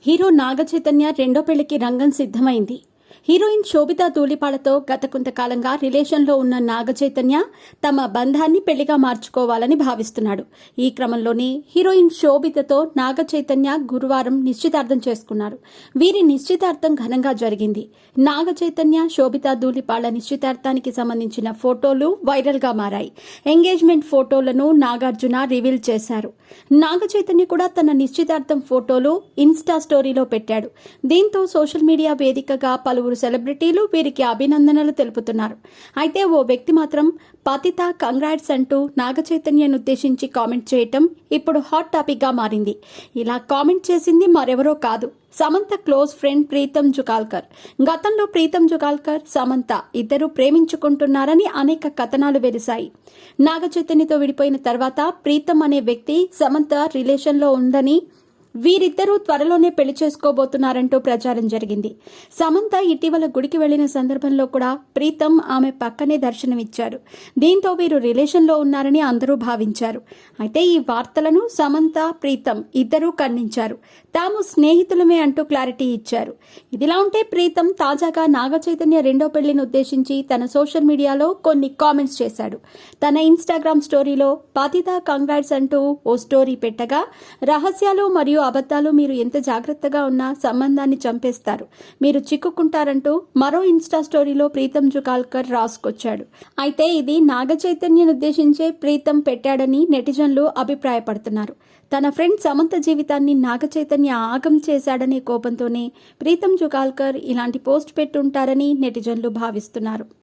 Hero Naga Chaitanya రెండో పెళ్లికి రంగం సిద్ధమైంది. హీరోయిన్ శోభితా ధూళిపాలతో గత కొంతకాలంగా రిలేషన్లో ఉన్న నాగ చైతన్య తమ బంధాన్ని పెళ్లిగా మార్చుకోవాలని భావిస్తున్నాడు. ఈ క్రమంలోనే హీరోయిన్ శోభితతో నాగ చైతన్య గురువారం నిశ్చితార్థం చేసుకున్నారు. వీరి నిశ్చితార్థం ఘనంగా జరిగింది. నాగ చైతన్య శోభితా ధూళిపాల నిశ్చితార్థానికి సంబంధించిన ఫోటోలు వైరల్గా మారాయి. ఎంగేజ్మెంట్ ఫోటోలను నాగార్జున రివీల్ చేశారు. నాగ చైతన్య కూడా తన నిశ్చితార్థం ఫోటోలు ఇన్స్టా స్టోరీలో పెట్టాడు. దీంతో సోషల్ మీడియా వేదికగా పలువురు సెలబ్రిటీలు వీరికి అభినందనలు తెలుపుతున్నారు. అయితే ఓ వ్యక్తి మాత్రం పతిత కంగ్రాట్స్ అంటూ నాగ చైతన్యను ఉద్దేశించి కామెంట్ చేయటం ఇప్పుడు హాట్ టాపిక్ గా మారింది. ఇలా కామెంట్ చేసింది మరెవరో కాదు, సమంత క్లోజ్ ఫ్రెండ్ ప్రీతం జుగాల్కర్. గతంలో ప్రీతం జుగాల్కర్, సమంత ఇద్దరు ప్రేమించుకుంటున్నారని అనేక కథనాలు వెలిశాయి. నాగ చైతన్యతో విడిపోయిన తర్వాత ప్రీతం అనే వ్యక్తి సమంత రిలేషన్లో ఉందని, వీరిద్దరూ త్వరలోనే పెళ్లి చేసుకోబోతున్నారంటూ ప్రచారం జరిగింది. సమంత ఇటీవల గుడికి వెళ్లిన సందర్భంలో కూడా ప్రీతం ఆమె పక్కనే దర్శనమిచ్చారు. దీంతో వీరు రిలేషన్లో ఉన్నారని అందరూ భావించారు. అయితే ఈ వార్తలను సమంత, ప్రీతం ఇద్దరూ ఖండించారు. తాము స్నేహితులమే అంటూ క్లారిటీ ఇచ్చారు. ఇదిలా ఉంటే ప్రీతం తాజాగా నాగ చైతన్య రెండో పెళ్లిని ఉద్దేశించి తన సోషల్ మీడియాలో కొన్ని కామెంట్స్ చేశాడు. తన ఇన్స్టాగ్రామ్ స్టోరీలో పతిత కంగ్రాట్స్ అంటూ ఓ స్టోరీ పెట్టగా, రహస్యాలు మరియు అబద్ధాలు మీరు ఎంత జాగ్రత్తగా ఉన్నా సంబంధాన్ని చంపేస్తారు, మీరు చిక్కుకుంటారంటూ మరో ఇన్స్టా స్టోరీలో ప్రీతం జుగాల్కర్ రాసుకొచ్చాడు. అయితే ఇది నాగ చైతన్యను ఉద్దేశించే ప్రీతం పెట్టాడని నెటిజన్లు అభిప్రాయపడుతున్నారు. తన ఫ్రెండ్ సమంత జీవితాన్ని నాగ చైతన్య ఆగం చేశాడనే కోపంతోనే ప్రీతం జుగాల్కర్ ఇలాంటి పోస్ట్ పెట్టుంటారని నెటిజన్లు భావిస్తున్నారు.